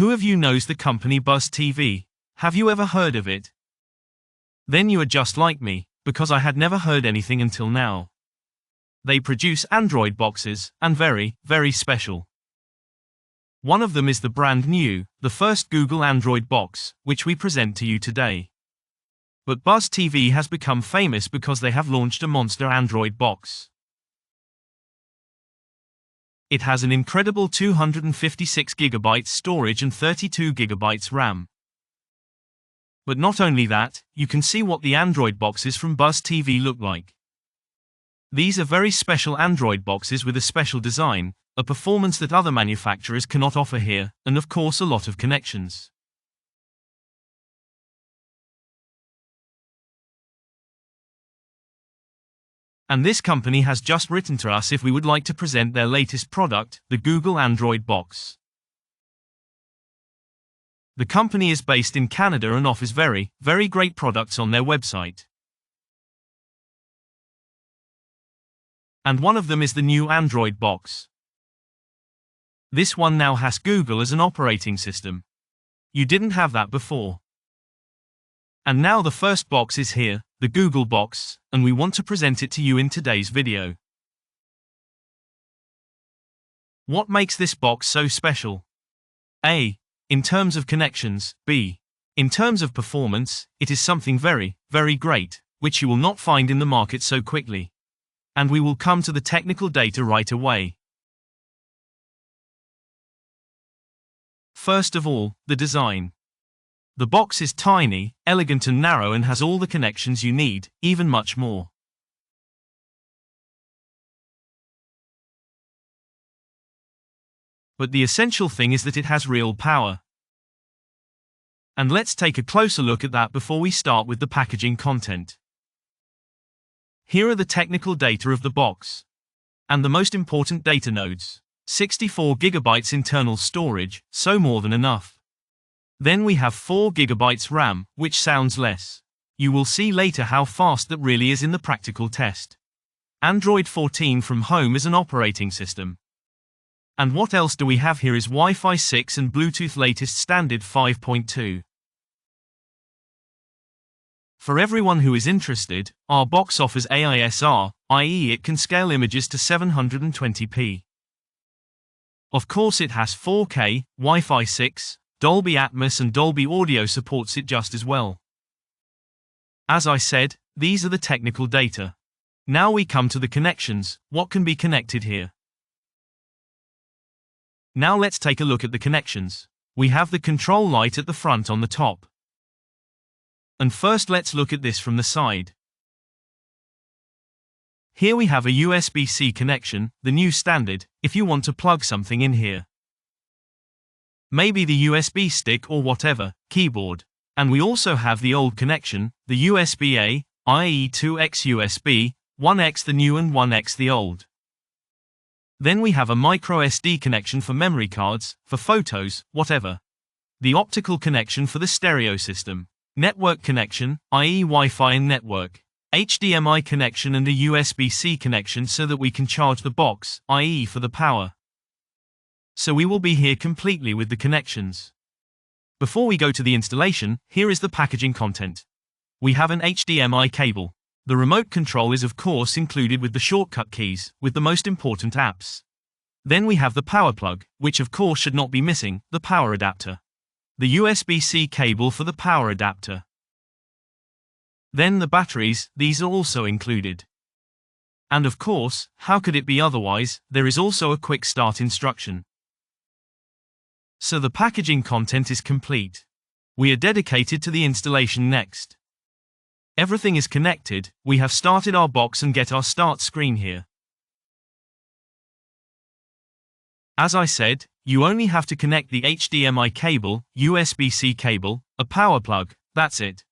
Who of you knows the company BuzzTV? Have you ever heard of it? Then you are just like me, because I had never heard anything until now. They produce Android boxes, and very, very special. One of them is the brand new, the first Google Android box, which we present to you today. But BuzzTV has become famous because they have launched a monster Android box. It has an incredible 256 GB storage and 32 GB RAM. But not only that, you can see what the Android boxes from BuzzTV look like. These are very special Android boxes with a special design, a performance that other manufacturers cannot offer here, and of course a lot of connections. And this company has just written to us if we would like to present their latest product, the Google Android box. The company is based in Canada and offers very, very great products on their website. And one of them is the new Android box. This one now has Google as an operating system. You didn't have that before. And now the first box is here, the Google box, and we want to present it to you in today's video. What makes this box so special? A. In terms of connections. B. In terms of performance, it is something very, very great, which you will not find in the market so quickly. And we will come to the technical data right away. First of all, the design. The box is tiny, elegant and narrow and has all the connections you need, even much more. But the essential thing is that it has real power. And let's take a closer look at that before we start with the packaging content. Here are the technical data of the box. And the most important data nodes. 64 GB internal storage, so more than enough. Then we have 4 GB RAM, which sounds less. You will see later how fast that really is in the practical test. Android 14 from home is an operating system. And what else do we have here is Wi-Fi 6 and Bluetooth latest standard 5.2. For everyone who is interested, our box offers AISR, i.e. it can scale images to 720p. Of course it has 4K, Wi-Fi 6, Dolby Atmos and Dolby Audio supports it just as well. As I said, these are the technical data. Now we come to the connections. What can be connected here? Now let's take a look at the connections. We have the control light at the front on the top. And first let's look at this from the side. Here we have a USB-C connection, the new standard, if you want to plug something in here. Maybe the USB stick or whatever, keyboard. And we also have the old connection, the USB-A, i.e. 2x USB, 1x the new and 1x the old. Then we have a micro SD connection for memory cards, for photos, whatever. The optical connection for the stereo system. Network connection, i.e. Wi-Fi and network. HDMI connection and a USB-C connection so that we can charge the box, i.e. for the power. So we will be here completely with the connections. Before we go to the installation, here is the packaging content. We have an HDMI cable. The remote control is of course included with the shortcut keys, with the most important apps. Then we have the power plug, which of course should not be missing, the power adapter. The USB-C cable for the power adapter. Then the batteries, these are also included. And of course, how could it be otherwise, there is also a quick start instruction. So the packaging content is complete. We are dedicated to the installation next. Everything is connected, we have started our box and get our start screen here. As I said, you only have to connect the HDMI cable, USB-C cable, a power plug, that's it.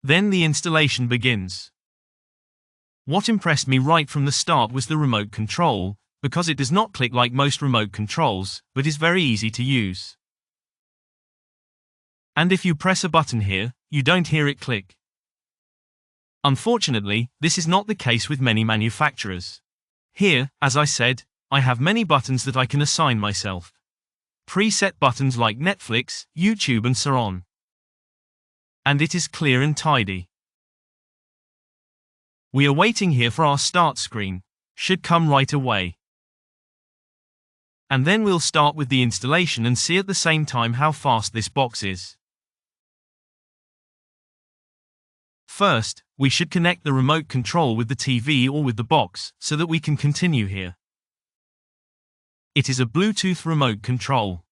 Then the installation begins. What impressed me right from the start was the remote control, because it does not click like most remote controls, but is very easy to use. And if you press a button here, you don't hear it click. Unfortunately, this is not the case with many manufacturers. Here, as I said, I have many buttons that I can assign myself. preset buttons like Netflix, YouTube and so on. And it is clear and tidy. We are waiting here for our start screen. Should come right away. And then we'll start with the installation and see at the same time how fast this box is. First, we should connect the remote control with the TV or with the box, so that we can continue here. It is a Bluetooth remote control.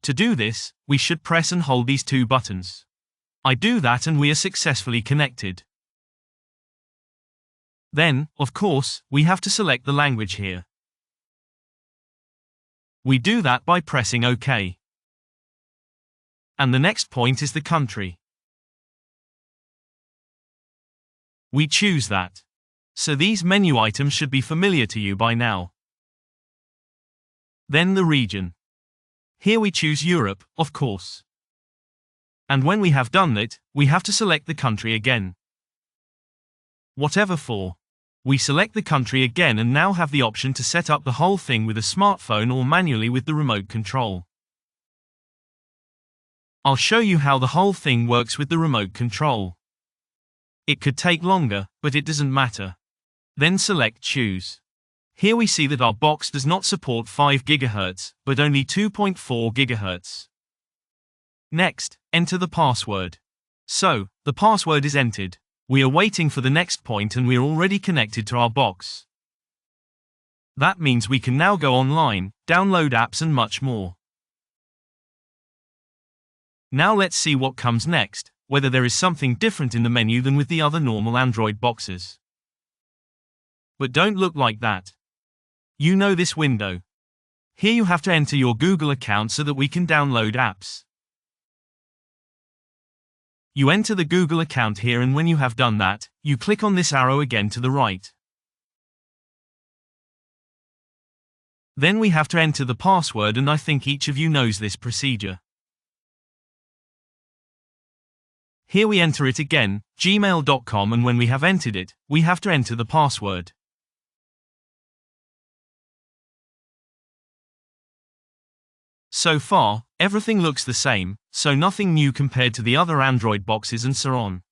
To do this, we should press and hold these two buttons. I do that and we are successfully connected. Then, of course, we have to select the language here. We do that by pressing OK. And the next point is the country. We choose that. So these menu items should be familiar to you by now. Then the region. Here we choose Europe, of course. And when we have done it, we have to select the country again. Whatever for. We select the country again and now have the option to set up the whole thing with a smartphone or manually with the remote control. I'll show you how the whole thing works with the remote control. It could take longer, but it doesn't matter. Then select Choose. Here we see that our box does not support 5 GHz, but only 2.4 GHz. Next, enter the password. So, the password is entered. We are waiting for the next point and we are already connected to our box. That means we can now go online, download apps and much more. Now let's see what comes next, whether there is something different in the menu than with the other normal Android boxes. But don't look like that. You know this window. Here you have to enter your Google account so that we can download apps. You enter the Google account here and when you have done that, you click on this arrow again to the right. Then we have to enter the password and I think each of you knows this procedure. Here we enter it again, gmail.com, and when we have entered it, we have to enter the password. So far, everything looks the same, so nothing new compared to the other Android boxes and so on.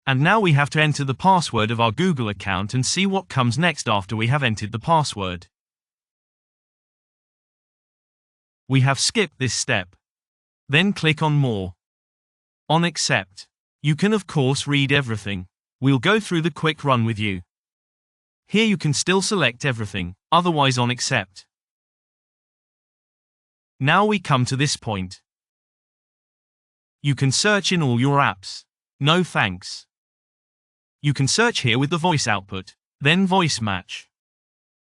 And now we have to enter the password of our Google account and see what comes next after we have entered the password. We have skipped this step. Then click on More. On Accept. You can of course read everything. We'll go through the quick run with you. Here you can still select everything, otherwise on Accept. Now we come to this point. You can search in all your apps. No thanks. You can search here with the voice output, then voice match.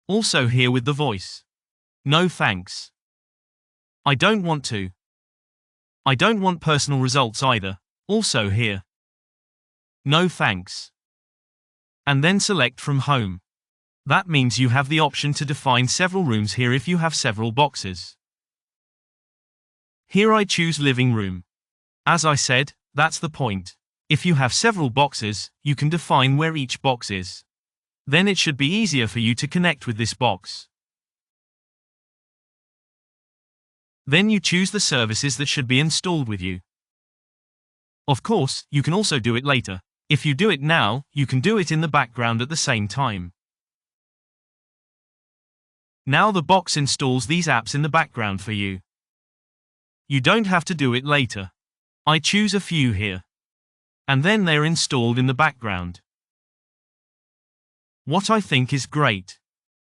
Also here with the voice. No thanks. I don't want to. I don't want personal results either. Also here. No thanks. And then select from home. That means you have the option to define several rooms here if you have several boxes. Here I choose living room. As I said, that's the point. If you have several boxes, you can define where each box is. Then it should be easier for you to connect with this box. Then you choose the services that should be installed with you. Of course, you can also do it later. If you do it now, you can do it in the background at the same time. Now the box installs these apps in the background for you. You don't have to do it later. I choose a few here. And then they're installed in the background. What I think is great.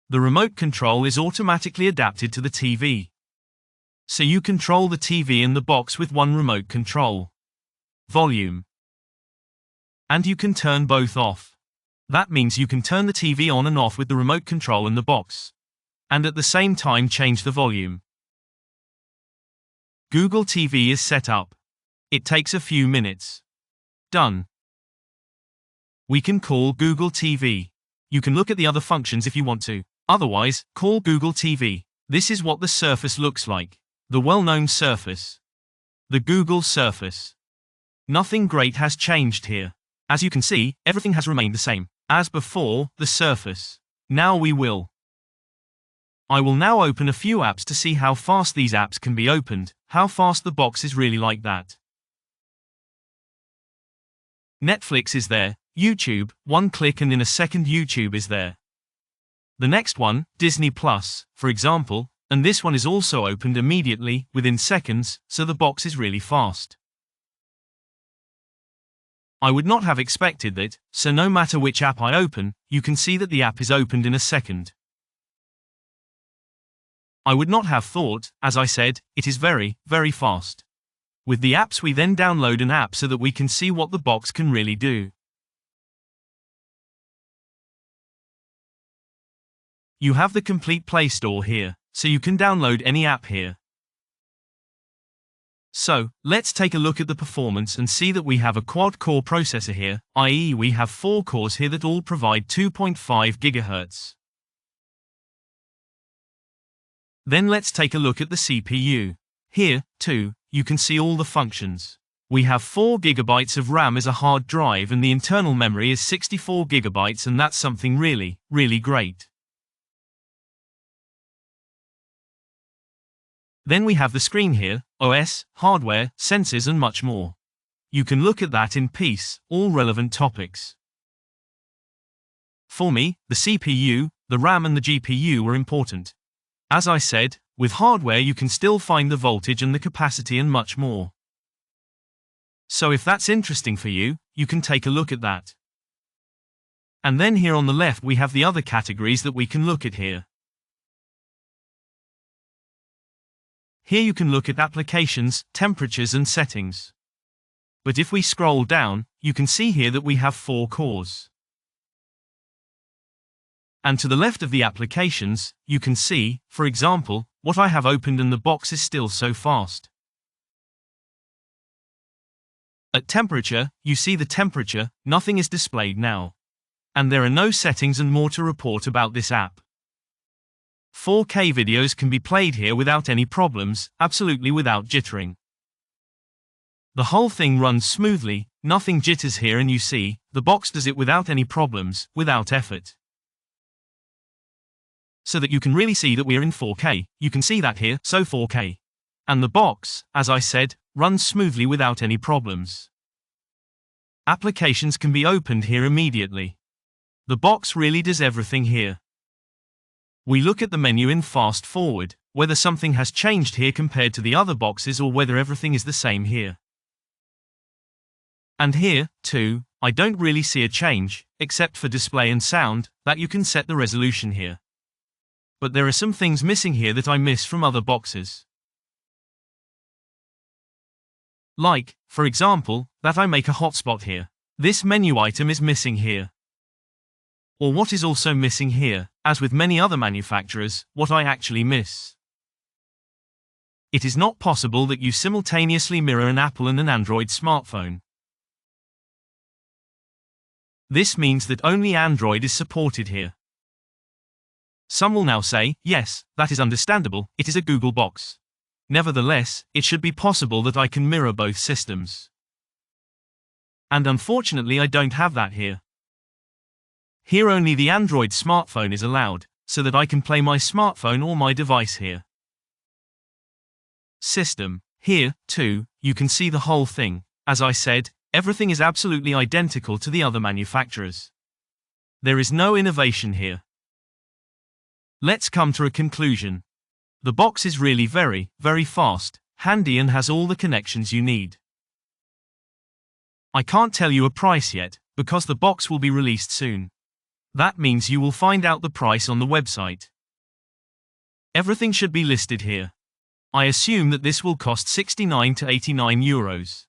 The remote control is automatically adapted to the TV. So you control the TV and the box with one remote control. Volume. And you can turn both off. That means you can turn the TV on and off with the remote control and the box. And at the same time change the volume. Google TV is set up. It takes a few minutes. Done. We can call Google TV. You can look at the other functions if you want to. Otherwise, call Google TV. This is what the Surface looks like. The well-known Surface. The Google Surface. Nothing great has changed here. As you can see, everything has remained the same. As before, the Surface. Now we will I will now open a few apps to see how fast these apps can be opened, how fast the box is really like that. Netflix is there, YouTube, one click and in a second YouTube is there. The next one, Disney Plus, for example, and this one is also opened immediately, within seconds, so the box is really fast. I would not have expected that, so no matter which app I open, you can see that the app is opened in a second. I would not have thought, as I said, it is very, very fast. With the apps we then download an app so that we can see what the box can really do. You have the complete Play Store here, so you can download any app here. So, let's take a look at the performance and see that we have a quad-core processor here, i.e. we have 4 cores here that all provide 2.5 GHz. Then let's take a look at the CPU. Here, too, you can see all the functions. We have 4 GB of RAM as a hard drive and the internal memory is 64 GB and that's something really, really great. Then we have the screen here, OS, hardware, sensors and much more. You can look at that in peace, all relevant topics. For me, the CPU, the RAM and the GPU were important. As I said, with hardware you can still find the voltage and the capacity and much more. So if that's interesting for you, you can take a look at that. And then here on the left we have the other categories that we can look at here. Here you can look at applications, temperatures and settings. But if we scroll down, you can see here that we have 4 cores. And to the left of the applications, you can see, for example, what I have opened and the box is still so fast. At temperature, you see the temperature, nothing is displayed now. And there are no settings and more to report about this app. 4K videos can be played here without any problems, absolutely without jittering. The whole thing runs smoothly, nothing jitters here and you see, the box does it without any problems, without effort. So that you can really see that we're in 4K, you can see that here, so 4K. And the box, as I said, runs smoothly without any problems. Applications can be opened here immediately. The box really does everything here. We look at the menu in fast forward, whether something has changed here compared to the other boxes or whether everything is the same here. And here, too, I don't really see a change, except for display and sound, that you can set the resolution here. But there are some things missing here that I miss from other boxes. Like, for example, that I make a hotspot here. This menu item is missing here. Or what is also missing here, as with many other manufacturers, what I actually miss. It is not possible that you simultaneously mirror an Apple and an Android smartphone. This means that only Android is supported here. Some will now say, yes, that is understandable, it is a Google box. Nevertheless, it should be possible that I can mirror both systems. And unfortunately I don't have that here. Here only the Android smartphone is allowed, so that I can play my smartphone or my device here. System. Here, too, you can see the whole thing. As I said, everything is absolutely identical to the other manufacturers. There is no innovation here. Let's come to a conclusion. The box is really very, very fast, handy and has all the connections you need. I can't tell you a price yet, because the box will be released soon. That means you will find out the price on the website. Everything should be listed here. I assume that this will cost 69 to 89 euros.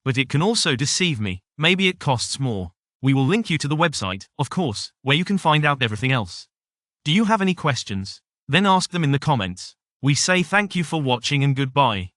But it can also deceive me, maybe it costs more. We will link you to the website, of course, where you can find out everything else. Do you have any questions? Then ask them in the comments. We say thank you for watching and goodbye.